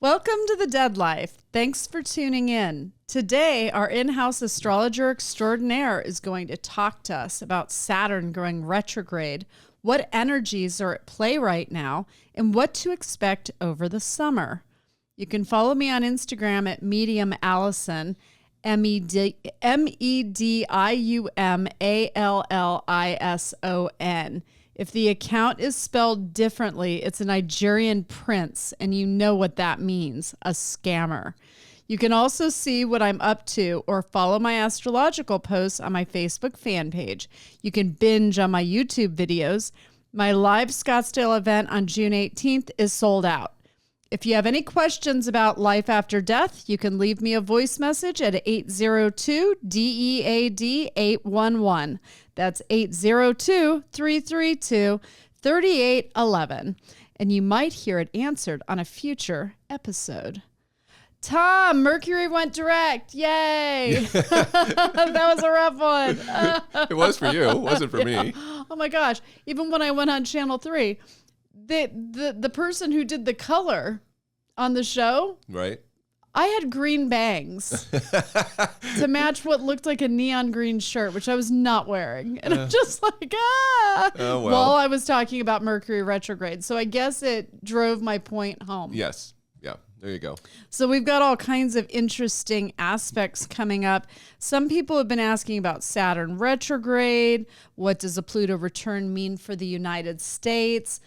Welcome to The Dead Life. Thanks for tuning in. Today, our in-house astrologer extraordinaire is going to talk to us about Saturn going retrograde, what energies are at play right now, and what to expect over the summer. You can follow me on Instagram at Medium Allison, MEDIUMALLISON. If the account is spelled differently, it's a Nigerian prince, and you know what that means, a scammer. You can also see what I'm up to or follow my astrological posts on my Facebook fan page. You can binge on my YouTube videos. My live Scottsdale event on June 18th is sold out. If you have any questions about life after death, you can leave me a voice message at 802-DEAD-811. That's 802-332-3811. And you might hear it answered on a future episode. Tom, Mercury went direct. Yay. That was a rough one. It was for you. It wasn't for me. Oh my gosh. Even when I went on Channel 3, the person who did the color on the show, right? I had green bangs to match what looked like a neon green shirt, which I was not wearing. And I'm just like, Oh, well. While I was talking about Mercury retrograde. So I guess it drove my point home. Yes. Yeah. There you go. So we've got all kinds of interesting aspects coming up. Some people have been asking about Saturn retrograde. What does a Pluto return mean for the United States?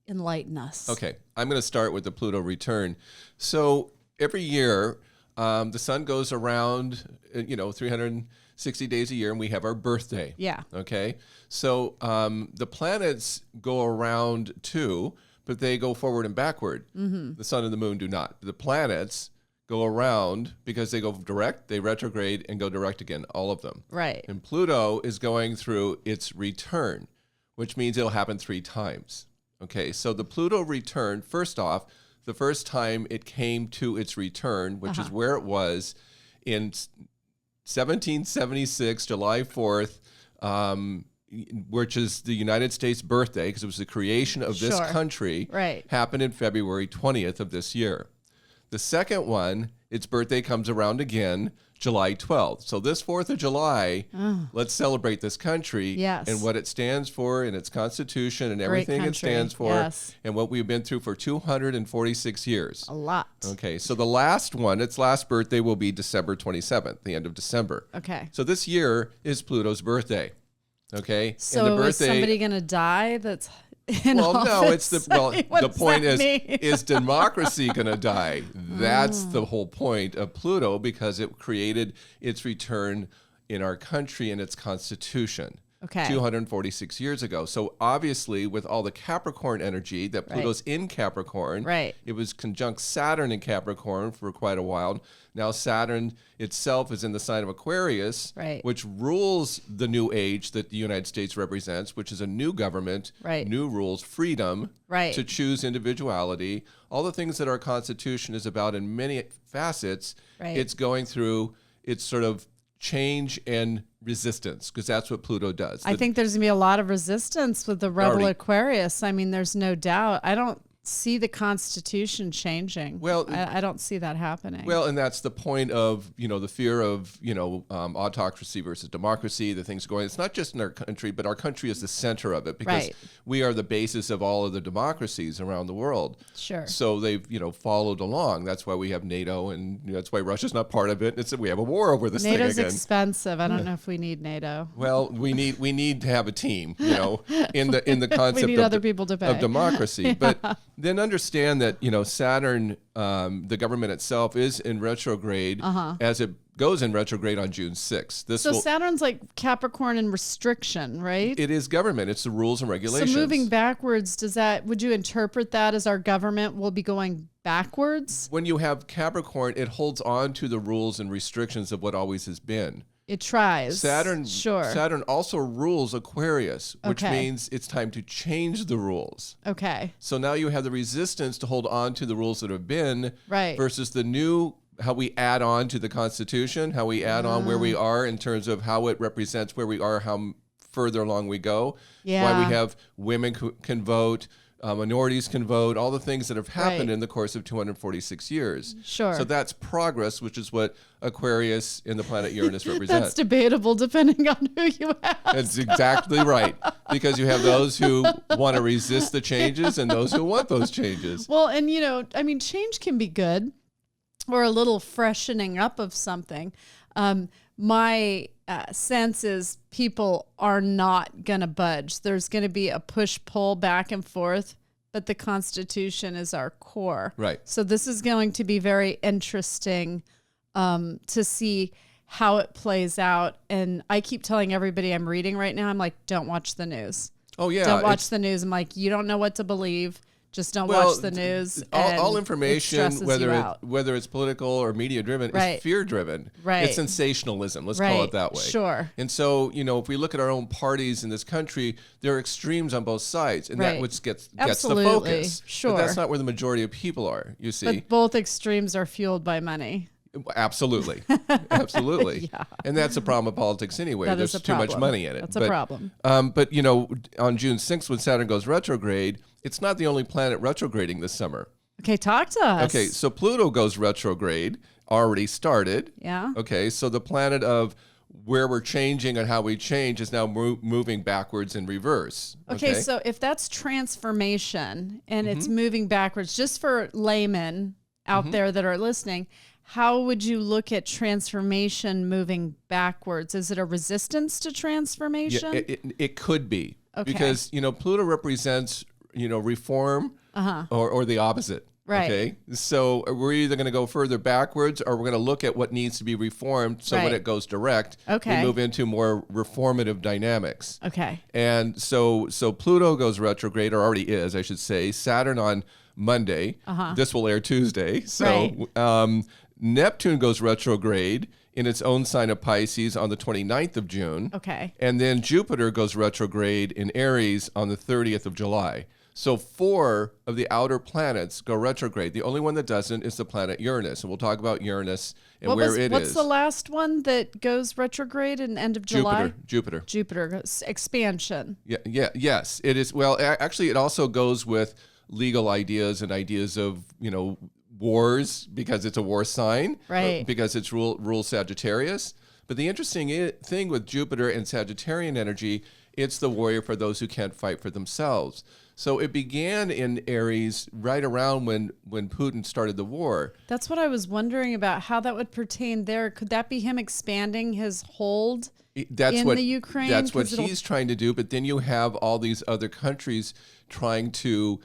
Enlighten us. Okay. I'm going to start with the Pluto return. So every year, the sun goes around, 360 days a year, and we have our birthday. Yeah. Okay. So the planets go around too, but they go forward and backward. Mm-hmm. The sun and the moon do not. The planets go around because they go direct, they retrograde, and go direct again, all of them. Right. And Pluto is going through its return, which means it'll happen 3 times. Okay, so the Pluto return, first off, the first time it came to its return, which is where it was in 1776, July 4th, which is the United States birthday, because it was the creation of this country, happened in February 20th of this year. The second one, its birthday comes around again, July 12th. So this 4th of July, let's celebrate this country and what it stands for and its constitution and everything it stands for and what we've been through for 246 years. A lot. Okay, so the last one, its last birthday will be December 27th, the end of December. Okay. So this year is Pluto's birthday. Okay. So and the is somebody going to die that's in well, office? no, it's the point is democracy going to die? That's the whole point of Pluto, because it created its return in our country and its constitution. Okay. 246 years ago. So obviously, with all the Capricorn energy, that Pluto's in Capricorn, it was conjunct Saturn in Capricorn for quite a while. Now Saturn itself is in the sign of Aquarius, which rules the new age that the United States represents, which is a new government, new rules, freedom to choose individuality, all the things that our Constitution is about in many facets. It's going through its sort of change and resistance, because that's what Pluto does. I think there's going to be a lot of resistance with the rebel Aquarius. I mean, there's no doubt. I don't see the Constitution changing. Well, I don't see that happening. Well, and that's the point of, the fear of, autocracy versus democracy, the things going. It's not just in our country, but our country is the center of it, because we are the basis of all of the democracies around the world. Sure. So they've, followed along. That's why we have NATO, and that's why Russia's not part of it. We have a war over this NATO's thing again. expensive. I don't know if we need NATO. Well, we need to have a team, in the concept we need other people to pay. of democracy. But then understand that, Saturn, the government itself, is in retrograde as it goes in retrograde on June 6th. So Saturn's like Capricorn in restriction, right? It is government. It's the rules and regulations. So moving backwards, would you interpret that as our government will be going backwards? When you have Capricorn, it holds on to the rules and restrictions of what always has been. It tries. Saturn also rules Aquarius, which means it's time to change the rules. Okay. So now you have the resistance to hold on to the rules that have been versus the new, how we add on to the Constitution, how we add on where we are in terms of how it represents where we are, how further along we go. Yeah. Why we have women who can vote, minorities can vote, all the things that have happened in the course of 246 years. Sure. So that's progress, which is what Aquarius in the planet Uranus represents. That's debatable depending on who you ask. That's exactly right. Because you have those who want to resist the changes and those who want those changes. Well, and change can be good, or a little freshening up of something. My sense is people are not going to budge. There's going to be a push-pull back and forth, but the Constitution is our core. Right. So this is going to be very interesting to see how it plays out. And I keep telling everybody I'm reading right now, I'm like, don't watch the news. Oh, yeah. Don't watch the news. I'm like, you don't know what to believe. Just don't watch the news. All information, whether it's political or media driven, is fear driven. Right. It's sensationalism. Let's call it that way. Sure. And so, if we look at our own parties in this country, there are extremes on both sides, and that which gets the focus. Sure. But that's not where the majority of people are. You see. But both extremes are fueled by money. Absolutely. Absolutely. Yeah. And that's a problem of politics anyway. There's too much money in it. That's a problem. But, on June 6th, when Saturn goes retrograde, it's not the only planet retrograding this summer. Okay, talk to us. Okay, so Pluto goes retrograde, already started. Yeah. Okay, so the planet of where we're changing and how we change is now moving backwards in reverse. Okay, so if that's transformation and it's moving backwards, just for laymen out there that are listening, how would you look at transformation moving backwards? Is it a resistance to transformation? Yeah, it could be. Okay. Because, Pluto represents, reform or the opposite. Right. Okay. So we're either going to go further backwards or we're going to look at what needs to be reformed. So when it goes direct, we move into more reformative dynamics. Okay. And so Pluto goes retrograde, or already is, I should say. Saturn on Monday. This will air Tuesday. So Neptune goes retrograde in its own sign of Pisces on the 29th of June. Okay. And then Jupiter goes retrograde in Aries on the 30th of July. So 4 of the outer planets go retrograde. The only one that doesn't is the planet Uranus. And we'll talk about Uranus and where it is. What's the last one that goes retrograde in the end of July? Jupiter. Expansion. Yes, it is. Well, actually, it also goes with legal ideas and ideas of, wars, because it's a war sign, right? Because it's rule Sagittarius. But the interesting thing with Jupiter and Sagittarian energy, it's the warrior for those who can't fight for themselves. So it began in Aries right around when Putin started the war. That's what I was wondering about, how that would pertain there. Could that be him expanding his hold in the Ukraine? That's what he's trying to do. But then you have all these other countries trying to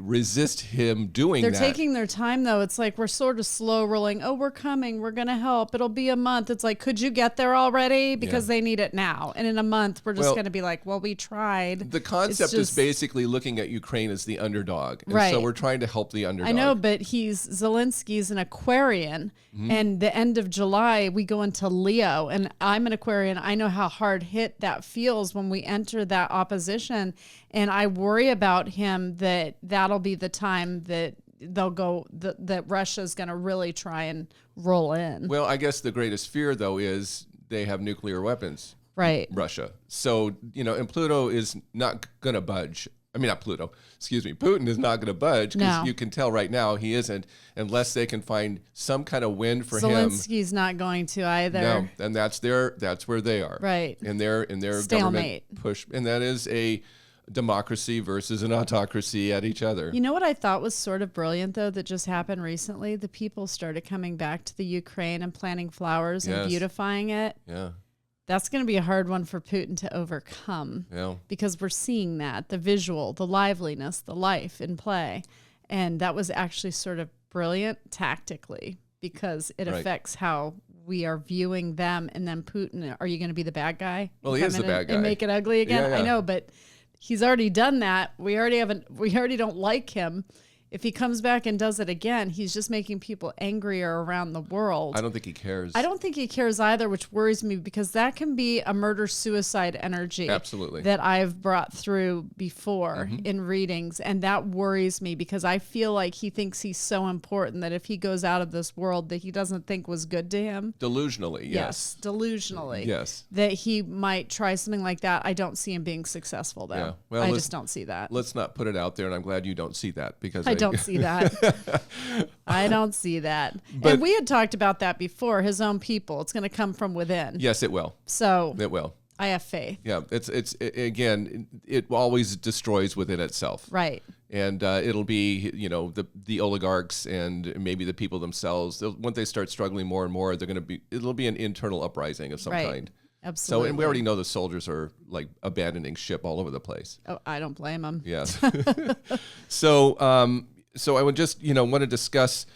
resist him doing that. They're taking their time, though. It's like we're sort of slow rolling. Oh, we're coming. We're going to help. It'll be a month. It's like, could you get there already? Because they need it now. And in a month, we're just going to be like, well, we tried. The concept is basically looking at Ukraine as the underdog. And so we're trying to help the underdog. I know, but Zelensky's an Aquarian. And the end of July, we go into Leo. And I'm an Aquarian. I know how hard hit that feels when we enter that opposition. And I worry about him that'll be the time that they'll go, that Russia's going to really try and roll in. Well, I guess the greatest fear, though, is they have nuclear weapons. Right. Russia. So, and Pluto is not going to budge. I mean, not Pluto, excuse me. Putin is not going to budge, because you can tell right now he isn't, unless they can find some kind of win for him. Zelensky's not going to either. No, and that's where they are. Right. In their Stalemate. Government push. And that is a democracy versus an autocracy at each other. You know what I thought was sort of brilliant, though, that just happened recently? The people started coming back to the Ukraine and planting flowers and beautifying it. Yeah. That's going to be a hard one for Putin to overcome, because we're seeing that, the visual, the liveliness, the life in play. And that was actually sort of brilliant tactically, because it affects how we are viewing them. And then Putin, are you going to be the bad guy? Well, he is the bad guy. And make it ugly again? Yeah. I know, but he's already done that. We already don't like him. If he comes back and does it again, he's just making people angrier around the world. I don't think he cares. I don't think he cares either, which worries me because that can be a murder-suicide energy. Absolutely. That I've brought through before in readings. And that worries me because I feel like he thinks he's so important that if he goes out of this world that he doesn't think was good to him. Delusionally, yes. Delusionally. Yes. That he might try something like that. I don't see him being successful, though. Yeah. Well, I just don't see that. Let's not put it out there, and I'm glad you don't see that because I don't see that. I don't see that. And we had talked about that before, his own people. It's going to come from within. Yes, it will. So it will. I have faith. Yeah, again, it always destroys within itself. Right. And it'll be, the oligarchs and maybe the people themselves. Once they start struggling more and more, it'll be an internal uprising of some kind. Absolutely. So, and we already know the soldiers are like abandoning ship all over the place. Oh, I don't blame them. Yes. So I would just, want to discuss,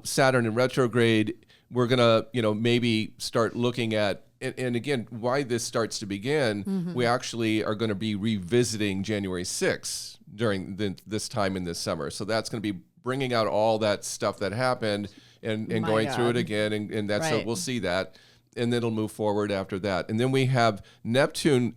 Saturn in retrograde. We're going to, maybe start looking at, and again, why this starts to begin, we actually are going to be revisiting January 6th during this time in this summer. So that's going to be bringing out all that stuff that happened and going through it again. And that's, so we'll see that. And then it'll move forward after that. And then we have Neptune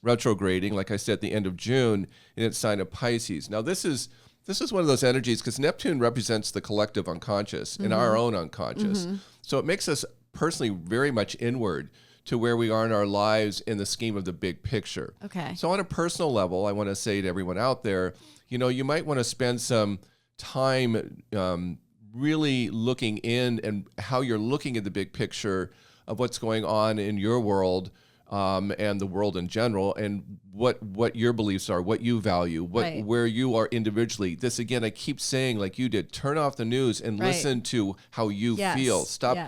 retrograding, like I said, at the end of June in its sign of Pisces. Now, this is one of those energies because Neptune represents the collective unconscious and our own unconscious. So it makes us personally very much inward to where we are in our lives in the scheme of the big picture. Okay. So on a personal level, I want to say to everyone out there, you might want to spend some time really looking in and how you're looking at the big picture of what's going on in your world and the world in general, and what your beliefs are, what you value, where you are individually. This, again, I keep saying, like you did, turn off the news and listen to how you feel. Stop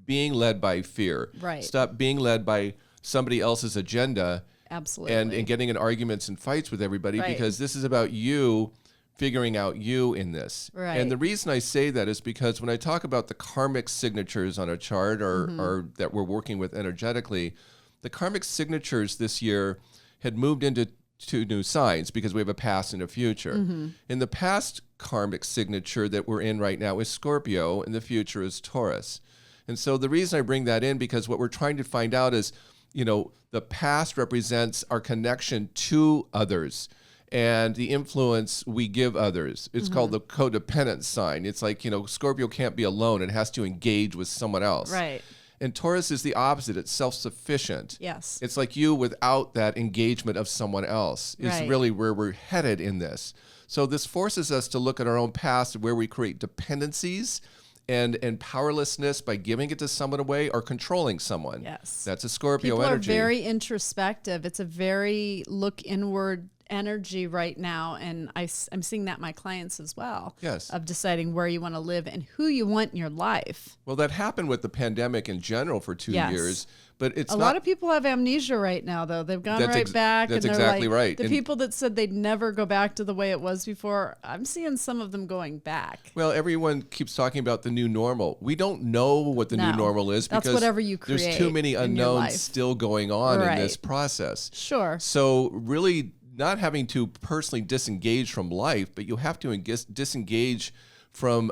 being led by fear. Right. Stop being led by somebody else's agenda. Absolutely. And getting in arguments and fights with everybody because this is about you figuring out you in this. Right. And the reason I say that is because when I talk about the karmic signatures on a chart or that we're working with energetically, the karmic signatures this year had moved into two new signs because we have a past and a future. And the past karmic signature that we're in right now is Scorpio, and the future is Taurus. And so the reason I bring that in, because what we're trying to find out is, the past represents our connection to others and the influence we give others. It's called the codependent sign. It's like, Scorpio can't be alone. It has to engage with someone else. Right. And Taurus is the opposite. It's self-sufficient. Yes. It's like you without that engagement of someone else is really where we're headed in this. So this forces us to look at our own past, where we create dependencies and powerlessness by giving it to someone away or controlling someone. Yes. That's a Scorpio People energy. People are very introspective. It's a very look inward energy right now, and I'm seeing that in my clients as well. Yes. Of deciding where you want to live and who you want in your life. Well, that happened with the pandemic in general for 2 years, but it's a lot of people have amnesia right now, though. They've gone back. That's and they're exactly right. The people that said they'd never go back to the way it was before, I'm seeing some of them going back. Well, everyone keeps talking about the new normal. We don't know what the new normal is because whatever you create, there's too many unknowns still going on in this process. Sure. So really not having to personally disengage from life, but you have to disengage from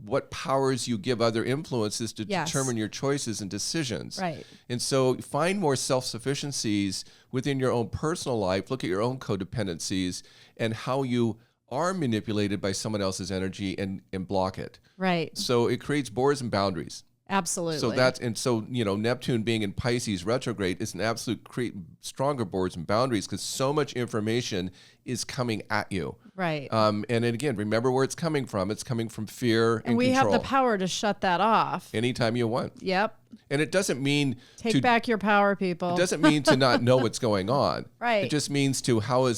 what powers you give other influences to determine your choices and decisions. Right. And so find more self-sufficiencies within your own personal life. Look at your own codependencies and how you are manipulated by someone else's energy and block it. Right. So it creates borders and boundaries. Absolutely. So Neptune being in Pisces retrograde is an absolute create stronger borders and boundaries because so much information is coming at you. Right. And again, remember where it's coming from. It's coming from fear and we control. have the power to shut that off Anytime you want. Yep. And it doesn't mean take back your power, people. It doesn't mean to not know what's going on. Right. It just means to how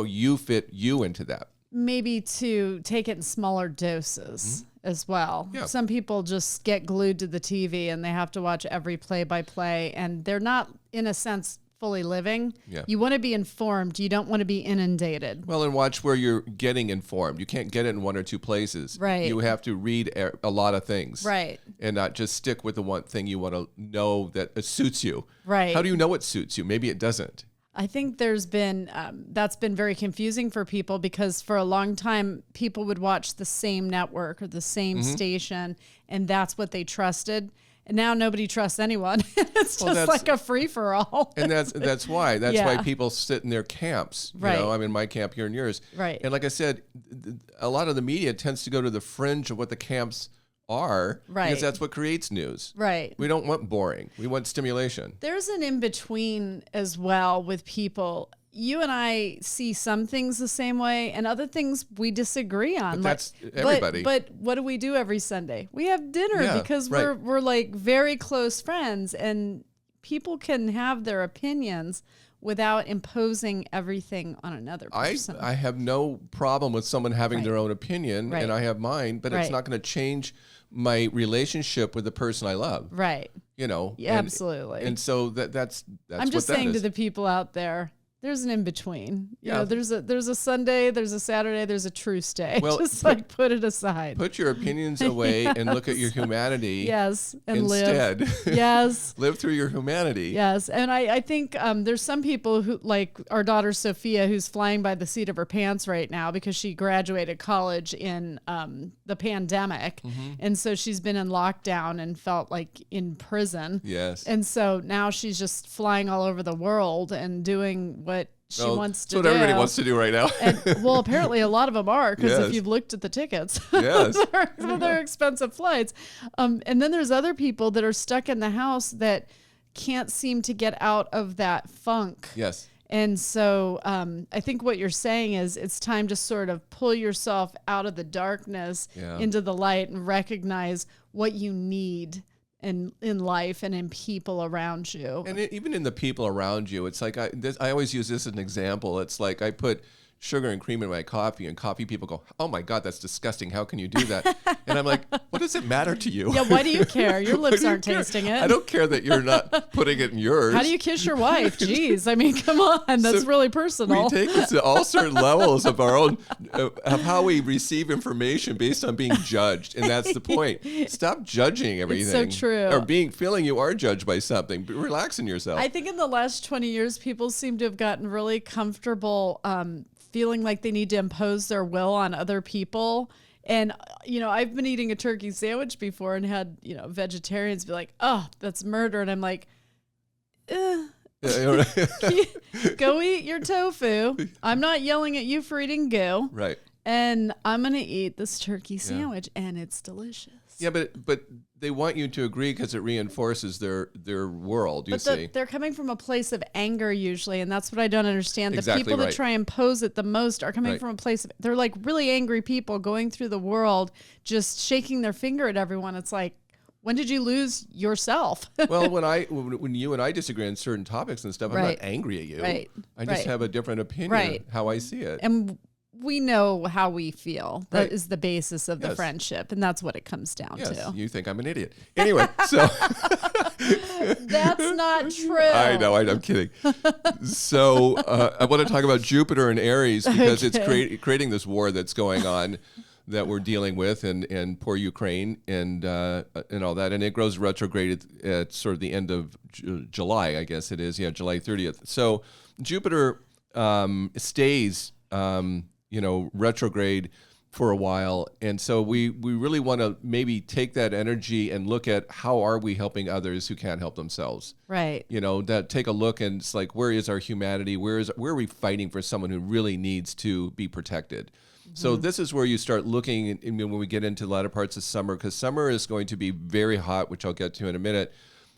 you fit you into that. Maybe to take it in smaller doses as well. Yeah. Some people just get glued to the TV and they have to watch every play-by-play, and they're not, in a sense, fully living. Yeah. You want to be informed. You don't want to be inundated. Well, and watch where you're getting informed. You can't get it in one or two places. Right. You have to read a lot of things. Right. And not just stick with the one thing you want to know that it suits you. Right. How do you know it suits you? Maybe it doesn't. I think there's been, that's been very confusing for people because for a long time, people would watch the same network or the same station, and that's what they trusted. And now nobody trusts anyone. It's just like a free for all. And that's why. That's why people sit in their camps. You know, I'm in my camp, you're in yours. Right. And like I said, a lot of the media tends to go to the fringe of what the camps are, because that's what creates news. Right. We don't want boring. We want stimulation. There's an in-between as well with people. You and I see some things the same way and other things we disagree on. But that's everybody. But what do we do every Sunday? We have dinner because we're like very close friends, and people can have their opinions without imposing everything on another person. I have no problem with someone having their own opinion, and I have mine, but it's not going to change my relationship with the person I love. Right. You know. Yeah, absolutely. And so that's I'm just saying to the people out there, there's an in-between. You know, there's a Sunday, there's a Saturday, there's a truce day. Well, just like put it aside. Put your opinions away and look at your humanity. Yes. And instead. Live. Yes. Live through your humanity. Yes. And I think there's some people who, like our daughter Sophia, who's flying by the seat of her pants right now because she graduated college in the pandemic. And so she's been in lockdown and felt like in prison. Yes. And so now she's just flying all over the world and doing what she wants to do. That's what everybody wants to do right now. And, well, apparently a lot of them are, because if you've looked at the tickets, they're expensive flights. And then there's other people that are stuck in the house that can't seem to get out of that funk. Yes. And so I think what you're saying is it's time to sort of pull yourself out of the darkness into the light and recognize what you need in life and in people around you. And even in the people around you, it's like I always use this as an example. It's like I put sugar and cream in my coffee, and coffee people go, "Oh my God, that's disgusting. How can you do that?" And I'm like, what does it matter to you? Yeah, why do you care? Your lips aren't tasting it. I don't care that you're not putting it in yours. How do you kiss your wife? Jeez, I mean, come on, that's really personal. We take this to all certain levels of our own, of how we receive information based on being judged, and that's the point. Stop judging everything. It's so true. Or feeling you are judged by something. Relax in yourself. I think in the last 20 years, people seem to have gotten really comfortable feeling like they need to impose their will on other people. And, you know, I've been eating a turkey sandwich before and had, you know, vegetarians be like, "Oh, that's murder." And I'm like, go eat your tofu. I'm not yelling at you for eating goo. Right. And I'm going to eat this turkey sandwich, and it's delicious. Yeah, but they want you to agree because it reinforces their world, you see. They're coming from a place of anger usually, and that's what I don't understand. Exactly the people that try and impose it the most are coming from a place of, they're like really angry people going through the world, just shaking their finger at everyone. It's like, when did you lose yourself? Well, when you and I disagree on certain topics and stuff, I'm not angry at you. Right. I just have a different opinion of how I see it. And we know how we feel. That is the basis of the friendship, and that's what it comes down to. You think I'm an idiot. Anyway, so that's not true. I know, I'm kidding. So I want to talk about Jupiter and Aries because it's creating this war that's going on that we're dealing with, and poor Ukraine and all that, and it goes retrograde at sort of the end of July, I guess it is. Yeah, July 30th. So Jupiter stays. Retrograde for a while. And so we really want to maybe take that energy and look at how are we helping others who can't help themselves. Right. You know, that take a look and it's like, where is our humanity? Where are we fighting for someone who really needs to be protected? Mm-hmm. So this is where you start looking when we get into the latter parts of summer, because summer is going to be very hot, which I'll get to in a minute.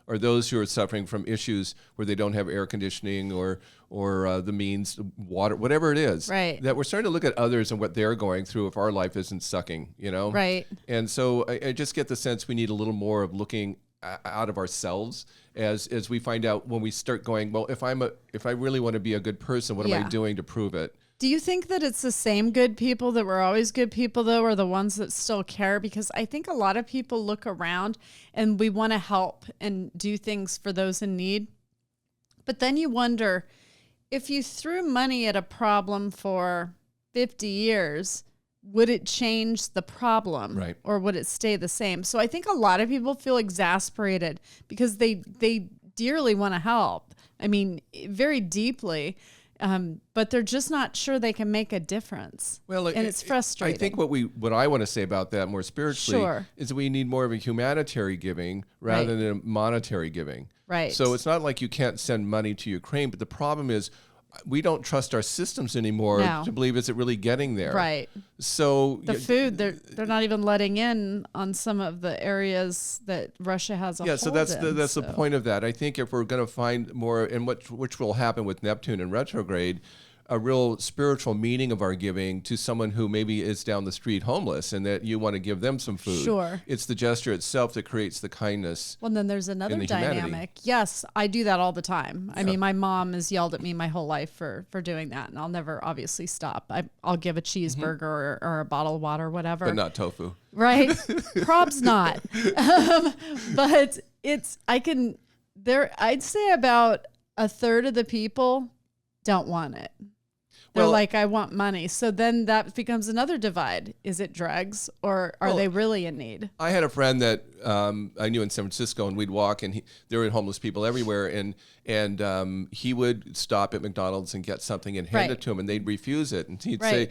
Or those who are suffering from issues where they don't have air conditioning or the means, water, whatever it is. Right. That we're starting to look at others and what they're going through if our life isn't sucking, you know? Right. And so I just get the sense we need a little more of looking out of ourselves as we find out when we start going, well, if I really want to be a good person, what am I doing to prove it? Do you think that it's the same good people that were always good people, though, or the ones that still care? Because I think a lot of people look around and we want to help and do things for those in need. But then you wonder, if you threw money at a problem for 50 years, would it change the problem? Right. Or would it stay the same? So I think a lot of people feel exasperated because they dearly want to help. I mean, very deeply. But they're just not sure they can make a difference. Well, and it's frustrating. I think what I want to say about that more spiritually is we need more of a humanitarian giving rather than a monetary giving. Right. So it's not like you can't send money to Ukraine, but the problem is we don't trust our systems anymore to believe is it really getting there. Right. So the food they're not even letting in on some of the areas that Russia has a hold so that's the point of that. I think if we're going to find more, and which will happen with Neptune and retrograde, a real spiritual meaning of our giving to someone who maybe is down the street homeless and that you want to give them some food. Sure. It's the gesture itself that creates the kindness. Well, then there's another dynamic. Humanity. Yes, I do that all the time. I mean, my mom has yelled at me my whole life for doing that, and I'll never obviously stop. I'll give a cheeseburger or a bottle of water or whatever. But not tofu. Right? Probs not. But I'd say about a third of the people don't want it. They're like, I want money. So then that becomes another divide. Is it drugs or are they really in need? I had a friend that I knew in San Francisco, and we'd walk, and there were homeless people everywhere, and he would stop at McDonald's and get something and hand it to him, and they'd refuse it, and he'd say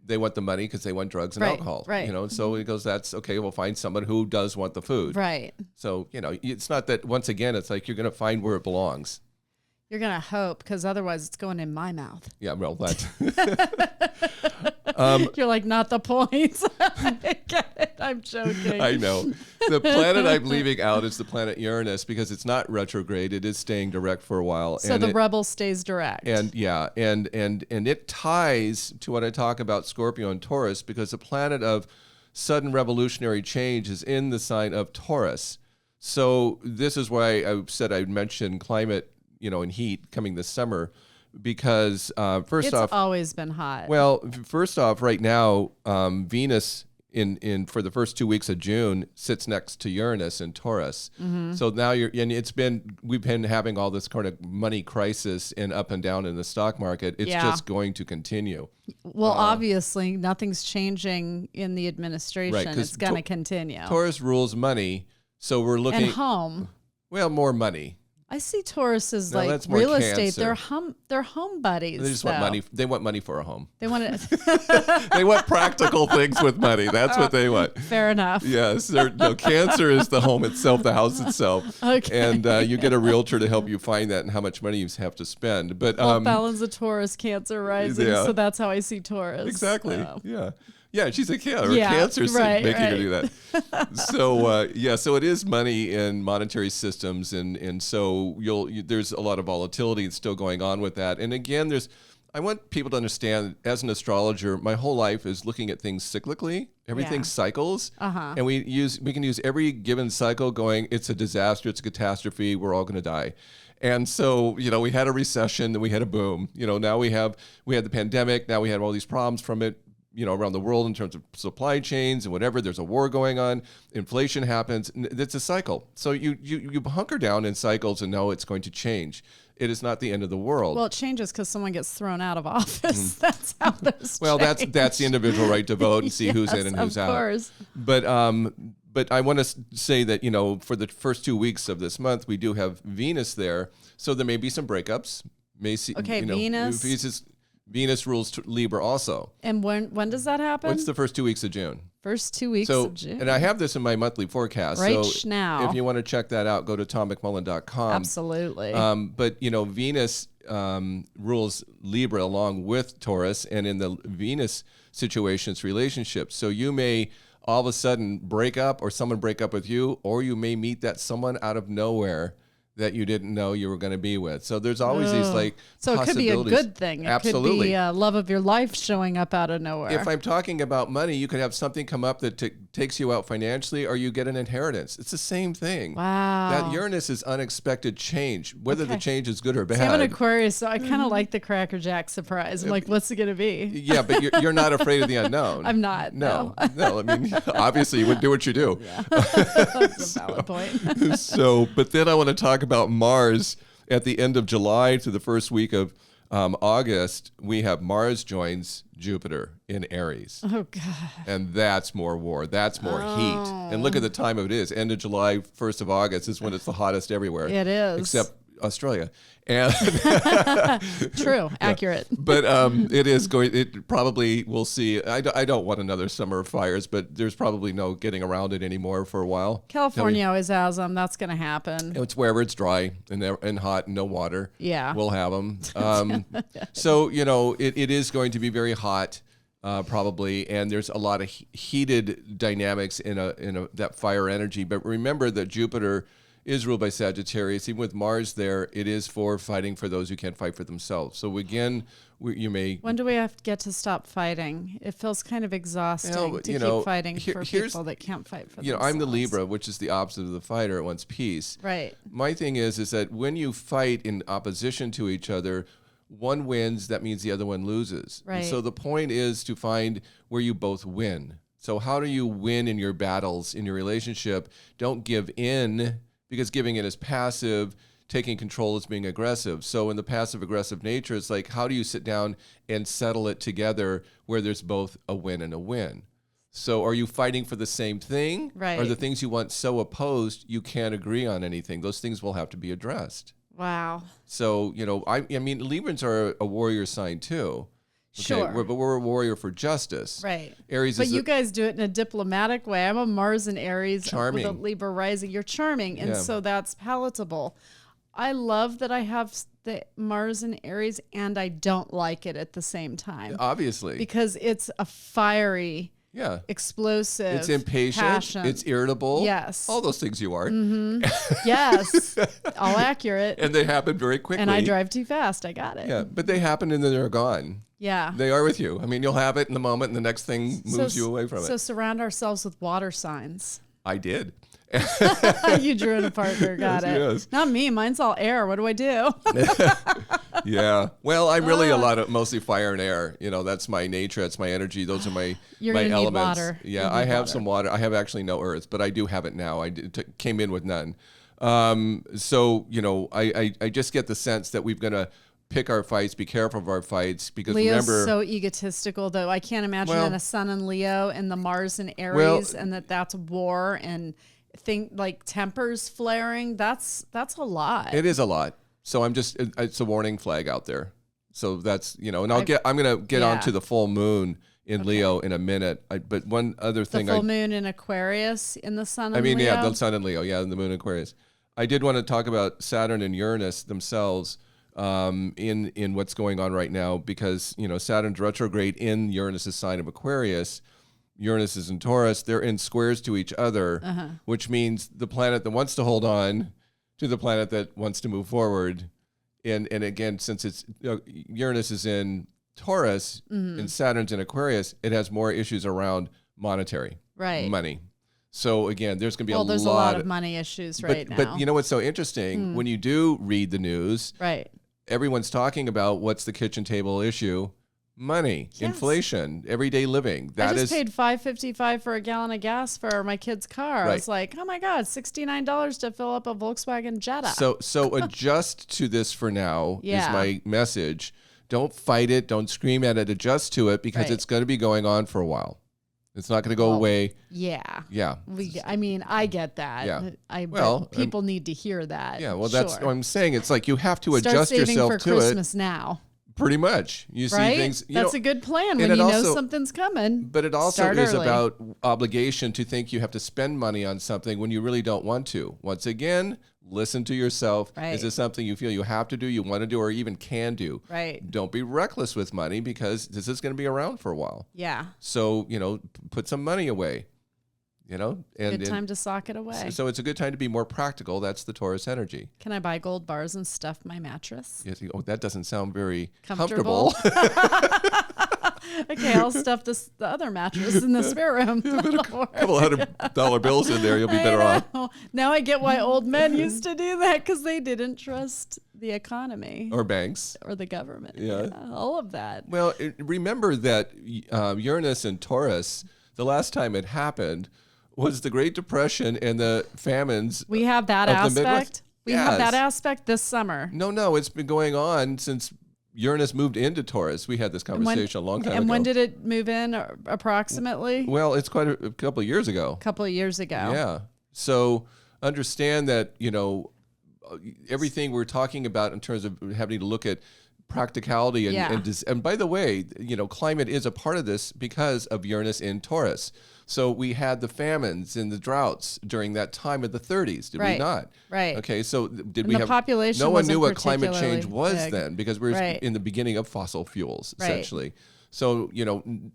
they want the money because they want drugs and alcohol. Right. So he goes, that's okay. We'll find someone who does want the food. Right. So it's not that. Once again, it's like you're going to find where it belongs. You're going to hope, because otherwise it's going in my mouth. Yeah, well, that. You're like, not the point. I get it. I'm joking. I know. The planet I'm leaving out is the planet Uranus, because it's not retrograde. It is staying direct for a while. So the rebel stays direct. And it ties to what I talk about Scorpio and Taurus, because the planet of sudden revolutionary change is in the sign of Taurus. So this is why I said I'd mention climate, and heat coming this summer, because it's always been hot. Well, first off, right now, Venus in for the first 2 weeks of June sits next to Uranus in Taurus. Mm-hmm. So now we've been having all this kind of money crisis and up and down in the stock market. It's just going to continue. Well, obviously nothing's changing in the administration. Right, it's going to continue. Taurus rules money, so we're looking and home. Well, more money. I see Taurus as like real estate. They're home buddies. They just want money. They want money for a home. They want it. They want practical things with money. That's what they want. Fair enough. Yes. Cancer is the home itself, the house itself. Okay. And you get a realtor to help you find that and how much money you have to spend. But balance of Taurus, Cancer rising. Yeah. So that's how I see Taurus. Exactly. So. Yeah. Yeah, she's a Cancer's making her do that. So it is money in monetary systems, and so there's a lot of volatility that's still going on with that. And again, I want people to understand, as an astrologer, my whole life is looking at things cyclically. Everything cycles, and we can use every given cycle going, it's a disaster, it's a catastrophe, we're all going to die. And so, we had a recession, then we had a boom. Now we had the pandemic, now we had all these problems from it. Around the world in terms of supply chains and whatever. There's a war going on. Inflation happens. It's a cycle. So you hunker down in cycles and know it's going to change. It is not the end of the world. Well, it changes because someone gets thrown out of office. That's how this change. That's the individual right to vote and see who's in and who's out. Of course. But I want to say that, for the first 2 weeks of this month, we do have Venus there. So there may be some breakups. Venus rules Libra also. And when does that happen? It's the first 2 weeks of June. First 2 weeks of June. And I have this in my monthly forecast. Right now. If you want to check that out, go to tommcmullen.com. Absolutely. But, Venus rules Libra along with Taurus, and in the Venus situation, it's relationships. So you may all of a sudden break up, or someone break up with you, or you may meet that someone out of nowhere that you didn't know you were going to be with. So there's always these so it could be a good thing. It Absolutely. could be a love of your life showing up out of nowhere. If I'm talking about money, you could have something come up that takes you out financially, or you get an inheritance. It's the same thing. Wow. That Uranus is unexpected change, whether the change is good or bad. See, I'm an Aquarius, so I kind of like the Cracker Jack surprise. I'm like, what's it going to be? Yeah, but you're not afraid of the unknown. I'm not. No. I mean, obviously you would do what you do. Yeah. That's a valid point. But then I want to talk about Mars at the end of July to the first week of August, we have Mars joins Jupiter in Aries. Oh, God. And that's more war. That's more heat. And look at the time it is. End of July, 1st of August is when it's the hottest everywhere. It is. Except Australia. And True. Accurate. But it probably, we'll see. I don't want another summer of fires, but there's probably no getting around it anymore for a while. California always has them. That's going to happen. It's wherever it's dry and hot and no water. Yeah. We'll have them. So, it is going to be very hot. Probably, and there's a lot of heated dynamics in that fire energy. But remember that Jupiter is ruled by Sagittarius. Even with Mars there, it is for fighting for those who can't fight for themselves. So again, you may... When do we have to get to stop fighting? It feels kind of exhausting to keep fighting for people that can't fight for themselves. I'm the Libra, which is the opposite of the fighter. It wants peace. Right. My thing is that when you fight in opposition to each other, one wins, that means the other one loses. Right. And so the point is to find where you both win. So how do you win in your battles, in your relationship? Don't give in, because giving in is passive, taking control is being aggressive. So in the passive-aggressive nature, it's like, how do you sit down and settle it together where there's both a win and a win? So are you fighting for the same thing? Right. Are the things you want so opposed you can't agree on anything? Those things will have to be addressed. Wow. So, I mean, Librans are a warrior sign too. Okay? Sure. But we're a warrior for justice. Right. Aries but is you guys do it in a diplomatic way. I'm a Mars and Aries charming. with a Libra rising. You're charming, and so that's palatable. I love that I have the Mars and Aries, and I don't like it at the same time. Obviously. Because it's a fiery... Yeah. Explosive. It's impatient. Passion. It's irritable. Yes. All those things you are. Mm-hmm. Yes. All accurate. And they happen very quickly. And I drive too fast. I got it. Yeah. But they happen and then they're gone. Yeah. They are with you. I mean, you'll have it in the moment and the next thing moves you away from it. So surround ourselves with water signs. I did. You drew in a partner. Got it. Yes. Not me. Mine's all air. What do I do? Yeah. Well, I'm really mostly fire and air. That's my nature. That's my energy. Those are my elements. Need water. Yeah, I have some water. I have actually no earth, but I do have it now. I came in with none. So, I just get the sense that we've got to pick our fights, be careful of our fights, because Leo's remember... so egotistical, though. I can't imagine in a Sun in Leo and the Mars in Aries, and that's war and tempers flaring. That's a lot. It is a lot. So it's a warning flag out there. So that's, and I'm going to get onto the full moon in Leo in a minute. But one other thing. The full moon in Aquarius in the Sun in Leo? Yeah, the Sun in Leo. Yeah, and the moon in Aquarius. I did want to talk about Saturn and Uranus themselves in what's going on right now, because, Saturn's retrograde in Uranus' sign of Aquarius. Uranus is in Taurus. They're in squares to each other, which means the planet that wants to hold on to the planet that wants to move forward. And again, since it's Uranus is in Taurus and Saturn's in Aquarius, it has more issues around monetary, money. So again, there's going to be there's a lot of money issues now. But you know what's so interesting? When you do read the news, everyone's talking about what's the kitchen table issue. Money, inflation, everyday living. I just paid $5.55 for a gallon of gas for my kid's car. I was like, oh my God, $69 to fill up a Volkswagen Jetta. So adjust to this for now is my message. Don't fight it. Don't scream at it. Adjust to it, because it's going to be going on for a while. It's not going to go away. Yeah. Yeah. I get that. Yeah. People need to hear that. Yeah. Well, that's what I'm saying. It's like you have to adjust yourself to it. Start saving for Christmas now. Pretty much. You see things. That's a good plan when you know something's coming. But it also is about obligation to think you have to spend money on something when you really don't want to. Once again, listen to yourself. Is this something you feel you have to do, you want to do, or even can do? Don't be reckless with money, because this is going to be around for a while. Yeah. So, put some money away. Good time to sock it away. So it's a good time to be more practical. That's the Taurus energy. Can I buy gold bars and stuff my mattress? Yes. That doesn't sound very comfortable. Okay, I'll stuff the other mattress in the spare room. A couple $100 bills in there, you'll be better off. Now I get why old men used to do that, because they didn't trust the economy. Or banks. Or the government. Yeah, all of that. Well, remember that Uranus and Taurus, the last time it happened, was the Great Depression and the famines. We have that aspect. We have that aspect this summer. No, it's been going on since Uranus moved into Taurus. We had this conversation a long time ago. And when did it move in approximately? Well, it's quite a couple of years ago. Yeah. So understand that, everything we're talking about in terms of having to look at practicality and by the way, climate is a part of this because of Uranus in Taurus. So we had the famines and the droughts during that time of the 30s, did we not? Right. Okay, so did we have population? No one knew what climate change was big. then because we were in the beginning of fossil fuels, essentially. So,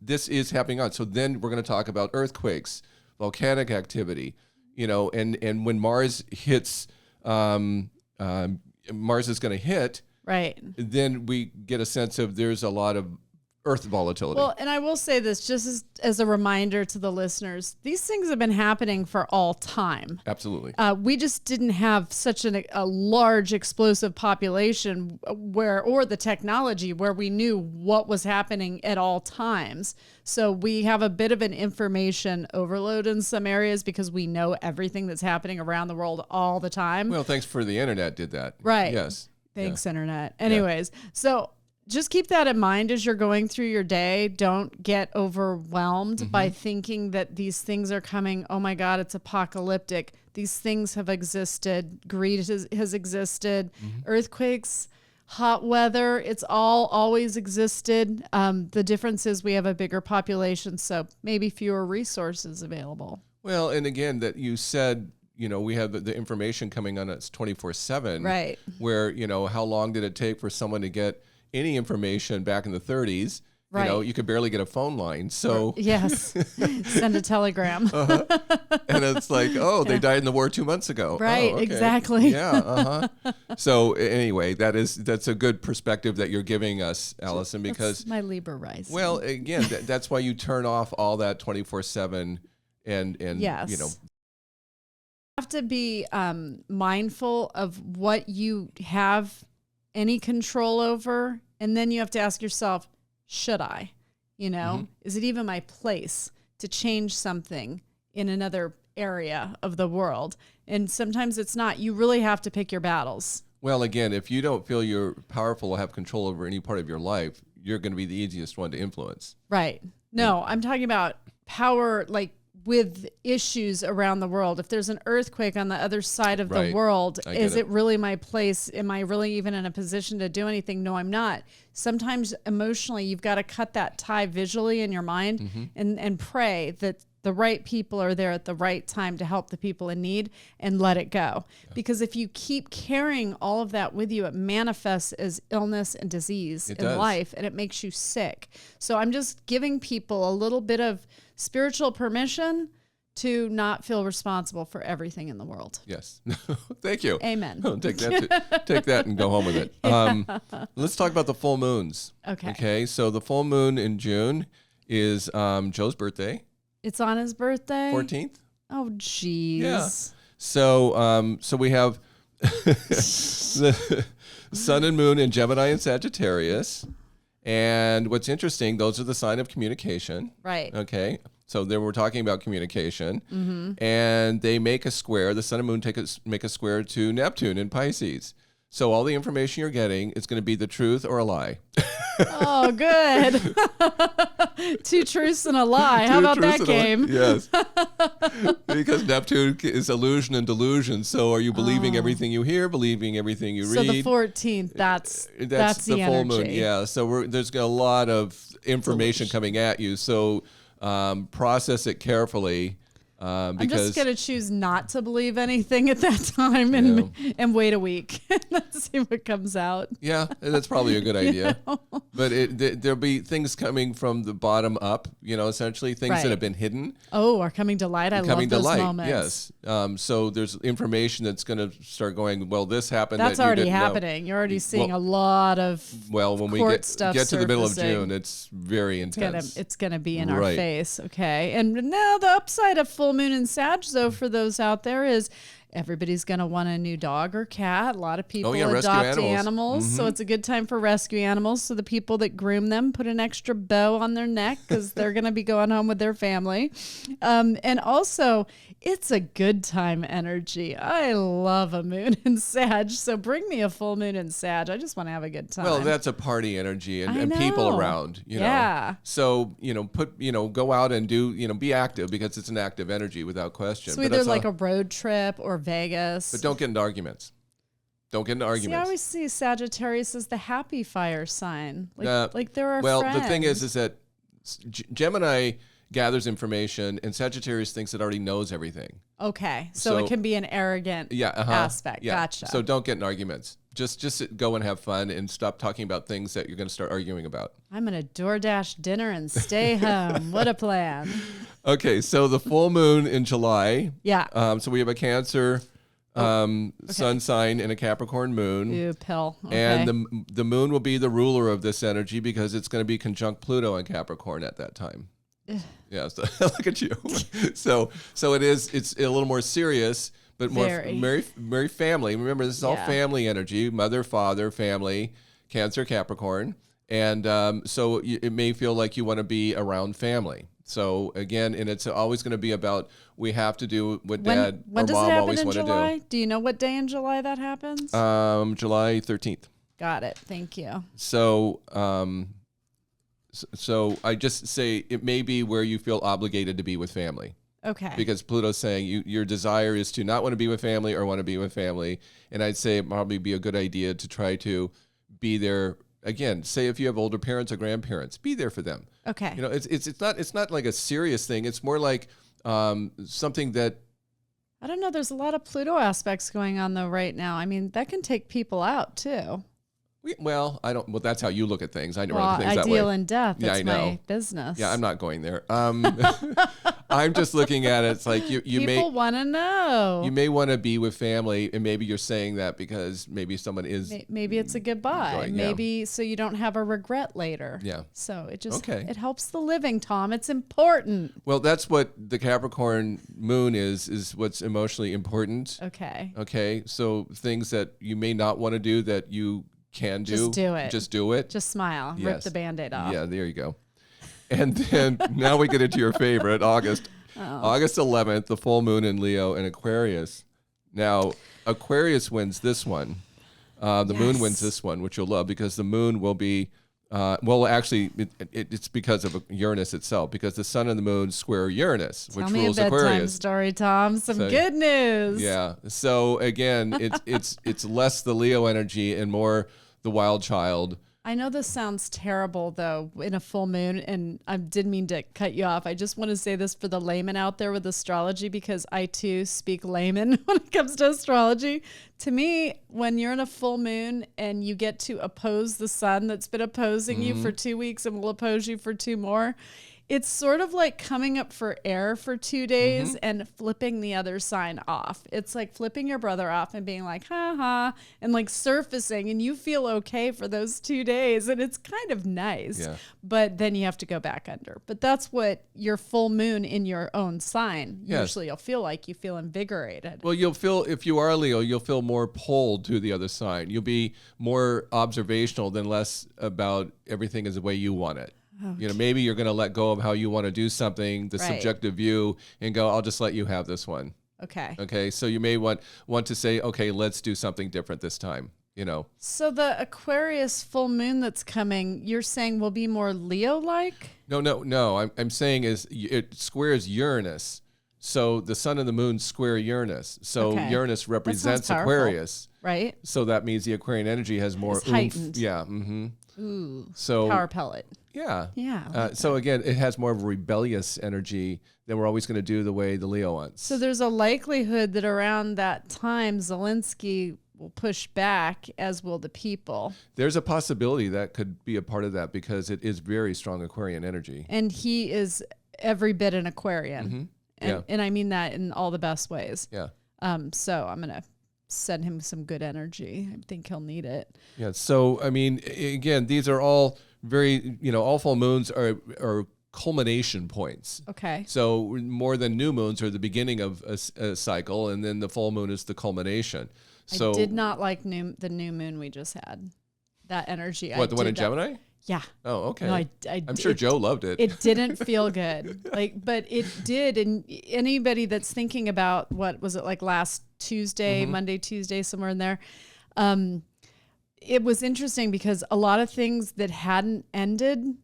this is happening on. So then we're going to talk about earthquakes, volcanic activity, and when Mars hits, Mars is going to hit. Right. Then we get a sense of there's a lot of Earth volatility. Well, and I will say this just as a reminder to the listeners, these things have been happening for all time. Absolutely. We just didn't have such a large explosive population or the technology where we knew what was happening at all times. So we have a bit of an information overload in some areas because we know everything that's happening around the world all the time. Well, thanks for the internet did that. Right. Yes. Thanks, internet. Anyways, so just keep that in mind as you're going through your day. Don't get overwhelmed by thinking that these things are coming. Oh my God, it's apocalyptic. These things have existed. Greed has existed. Earthquakes, hot weather, it's always existed. The difference is we have a bigger population, so maybe fewer resources available. Well, and again, that you said, we have the information coming on us 24/7. Right. Where, how long did it take for someone to get any information back in the 30s? Right. You could barely get a phone line. So yes, send a telegram. And it's like, they died in the war 2 months ago. Right. Okay. Exactly. Yeah. So anyway, that's a good perspective that you're giving us, Allison, because that's my Libra rising. Well, again, that's why you turn off all that 24/7 and yes. Have to be mindful of what you have any control over, and then you have to ask yourself, should I? Is it even my place to change something in another area of the world? And sometimes it's not. You really have to pick your battles. Well, again, if you don't feel you're powerful or have control over any part of your life, you're going to be the easiest one to influence. Right. No, I'm talking about power, like with issues around the world. If there's an earthquake on the other side of the world, is it really my place? Am I really even in a position to do anything? No, I'm not. Sometimes emotionally, you've got to cut that tie visually in your mind and pray that the right people are there at the right time to help the people in need and let it go. Yeah. Because if you keep carrying all of that with you, it manifests as illness and disease in life, and it makes you sick. So I'm just giving people a little bit of spiritual permission to not feel responsible for everything in the world. Yes. Thank you. Amen. Take that and go home with it. Let's talk about the full moons. Okay. So the full moon in June is Joe's birthday. It's on his birthday? 14th. Oh, geez. Yeah. So we have the sun and moon in Gemini and Sagittarius. And what's interesting, those are the sign of communication. Right. Okay. So then we're talking about communication. And they make a square. The sun and moon make a square to Neptune in Pisces. So all the information you're getting is going to be the truth or a lie. Oh, good. 2 truths and a lie. How about that game? Yes. Because Neptune is illusion and delusion. So are you believing everything you hear, believing everything you read? So the 14th, that's the full moon. Yeah. So there's a lot of information coming at you. So process it carefully. I'm just going to choose not to believe anything at that time and wait a week. Let's see what comes out. Yeah, that's probably a good idea. But there'll be things coming from the bottom up, essentially things that have been hidden. Oh, are coming to light. I love those moments. Yes. So there's information that's going to start going, well, this happened. That's already happening. You're already seeing a lot of when we get to the middle of June, it's very intense. It's going to be in our face. Okay. And now the upside of full moon and Sag, though, for those out there is everybody's going to want a new dog or cat. A lot of people rescue adopt animals. Mm-hmm. So it's a good time for rescue animals. So the people that groom them put an extra bow on their neck because they're going to be going home with their family. And also, it's a good time energy. I love a moon in Sag. So bring me a full moon in Sag. I just want to have a good time. Well, that's a party energy and people around, Yeah. So, go out and do, be active because it's an active energy without question. So either like a road trip or Vegas. But don't get into arguments. See, I always see Sagittarius as the happy fire sign. Like they're our friends. Well, the thing is that Gemini gathers information and Sagittarius thinks it already knows everything. Okay. So it can be an arrogant aspect. Yeah. Gotcha. So don't get in arguments. Just go and have fun and stop talking about things that you're going to start arguing about. I'm going to DoorDash dinner and stay home. What a plan. Okay. So the full moon in July. Yeah. So we have a Cancer sun sign and a Capricorn moon. Ew, pill. Okay. And the moon will be the ruler of this energy because it's going to be conjunct Pluto and Capricorn at that time. Yeah, so look at you. So it's a little more serious, but more very family. Remember, this is all family energy: mother, father, family, Cancer, Capricorn, and so it may feel like you want to be around family. So again, and it's always going to be about we have to do what dad or mom always want to do. Do you know what day in July that happens? July 13th. Got it. Thank you. So. So I just say it may be where you feel obligated to be with family. Okay. Because Pluto's saying your desire is to not want to be with family or want to be with family. And I'd say it probably be a good idea to try to be there. Again, say if you have older parents or grandparents, be there for them. Okay. It's not like a serious thing. It's more like something that. I don't know. There's a lot of Pluto aspects going on though right now. I mean, that can take people out too. Well, I don't. Well, that's how you look at things. I don't look at things that way. I deal in death. That's my business. Yeah, I'm not going there. I'm just looking at it. It's like you people want to know. You may want to be with family, and maybe you're saying that because maybe someone is. Maybe it's a goodbye. Maybe so you don't have a regret later. Yeah. So it just it helps the living, Tom. It's important. Well, that's what the Capricorn moon is what's emotionally important. Okay. Okay. So things that you may not want to do that you can do. Just do it. Just do it. Just smile. Yes. Rip the Band-Aid off. Yeah, there you go. And then now we get into your favorite, August. August 11th, the full moon in Leo and Aquarius. Now, Aquarius wins this one. The moon wins this one, which you'll love because the moon will be, it's because of Uranus itself, because the sun and the moon square Uranus, which rules Aquarius. Tell me a bedtime story, Tom. Some good news. Yeah. So again, it's less the Leo energy and more the wild child. I know this sounds terrible, though, in a full moon, and I didn't mean to cut you off. I just want to say this for the layman out there with astrology, because I, too, speak layman when it comes to astrology. To me, when you're in a full moon and you get to oppose the sun that's been opposing you for 2 weeks and will oppose you for 2 more, it's sort of like coming up for air for 2 days and flipping the other sign off. It's like flipping your brother off and being like, ha ha, and like surfacing, and you feel okay for those 2 days. And it's kind of nice, but then you have to go back under. But that's what your full moon in your own sign. Usually you'll feel like you feel invigorated. Well, you'll feel, if you are Leo, you'll feel more pulled to the other side. You'll be more observational than less about everything is the way you want it. Okay. Maybe you're going to let go of how you want to do something, the subjective view, and go, I'll just let you have this one. Okay. So you may want to say, okay, let's do something different this time, So the Aquarius full moon that's coming, you're saying will be more Leo-like? No. I'm saying it squares Uranus. So the sun and the moon square Uranus. So Uranus represents Aquarius. Right. So that means the Aquarian energy has more oomph. Heightened. Yeah. Mm-hmm. Ooh. So power pellet. Yeah. Yeah. So again, it has more of a rebellious energy than we're always going to do the way the Leo wants. So there's a likelihood that around that time, Zelensky will push back, as will the people. There's a possibility that could be a part of that because it is very strong Aquarian energy. And he is every bit an Aquarian. Mm-hmm. And I mean that in all the best ways. Yeah. So I'm going to send him some good energy. I think he'll need it. Yeah. So, I mean, again, these are all very, all full moons are culmination points. Okay. So more than new moons are the beginning of a cycle, and then the full moon is the culmination. So I did not like the new moon we just had. That energy. What, the one in Gemini? Yeah. Oh, okay. No, I'm sure Joe loved it. It didn't feel good. But it did. And anybody that's thinking about, what was it, like last Tuesday, Monday, Tuesday, somewhere in there. It was interesting because a lot of things that hadn't ended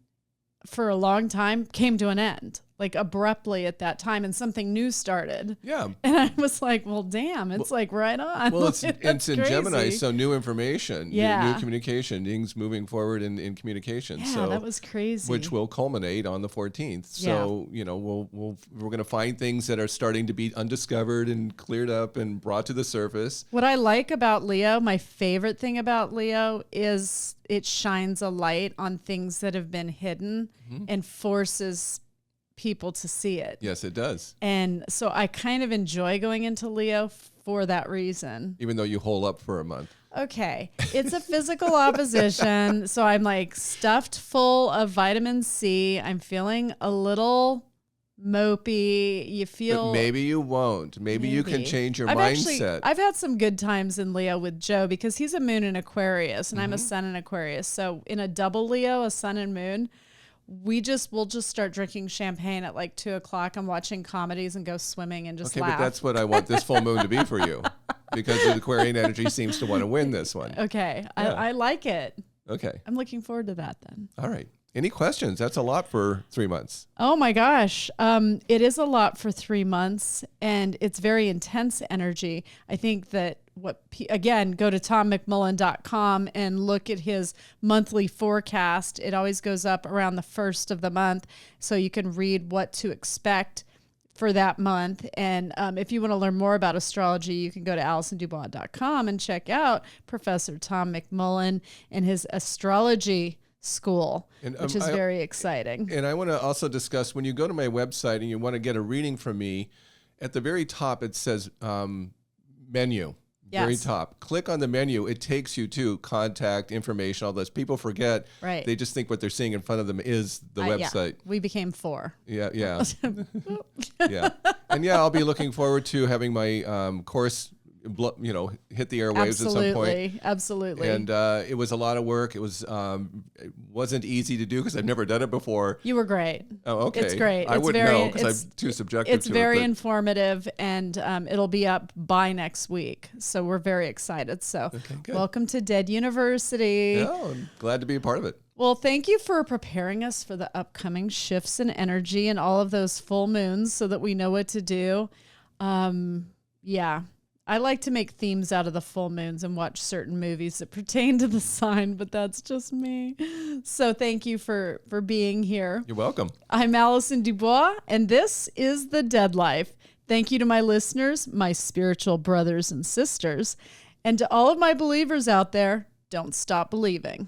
for a long time came to an end, like abruptly at that time, and something new started. Yeah. And I was like, well, damn, it's like right on. Well, it's in Gemini, so new information, new communication, things moving forward in communication. Yeah, so that was crazy. Which will culminate on the 14th. So, we're going to find things that are starting to be undiscovered and cleared up and brought to the surface. What I like about Leo, my favorite thing about Leo, is it shines a light on things that have been hidden and forces people to see it. Yes, it does. And so I kind of enjoy going into Leo for that reason. Even though you hole up for a month. Okay. It's a physical opposition. So I'm like stuffed full of vitamin C. I'm feeling a little mopey. You feel... But maybe you won't. Maybe you can change your mindset. I've had some good times in Leo with Joe because he's a moon in Aquarius and I'm a sun in Aquarius. So in a double Leo, a sun and moon, we'll just start drinking champagne at like 2:00 and watching comedies and go swimming and just laugh. But that's what I want this full moon to be for you, because the Aquarian energy seems to want to win this one. Okay. Yeah. I like it. Okay. I'm looking forward to that then. All right. Any questions? That's a lot for 3 months. Oh my gosh. It is a lot for 3 months and it's very intense energy. I think that again, go to tommcmullen.com and look at his monthly forecast. It always goes up around the first of the month, so you can read what to expect for that month. And if you want to learn more about astrology, you can go to AlisonDubois.com and check out Professor Tom McMullen and his astrology school, which is very exciting. And I want to also discuss, when you go to my website and you want to get a reading from me, at the very top it says menu. Yes. Very top. Click on the menu. It takes you to contact information, all this. People forget. Right. They just think what they're seeing in front of them is the website. Yeah. We became 4. Yeah. Yeah. And I'll be looking forward to having my course, hit the airwaves at some point. Absolutely. And it was a lot of work. It wasn't easy to do because I've never done it before. You were great. Oh, okay. It's great. I wouldn't know because I'm too subjective to it. It's very informative, and it'll be up by next week. So we're very excited. So welcome to Dead University. Yeah, I'm glad to be a part of it. Well, thank you for preparing us for the upcoming shifts in energy and all of those full moons so that we know what to do. I like to make themes out of the full moons and watch certain movies that pertain to the sign, but that's just me. So thank you for being here. You're welcome. I'm Alison Dubois, and this is The Dead Life. Thank you to my listeners, my spiritual brothers and sisters, and to all of my believers out there, don't stop believing.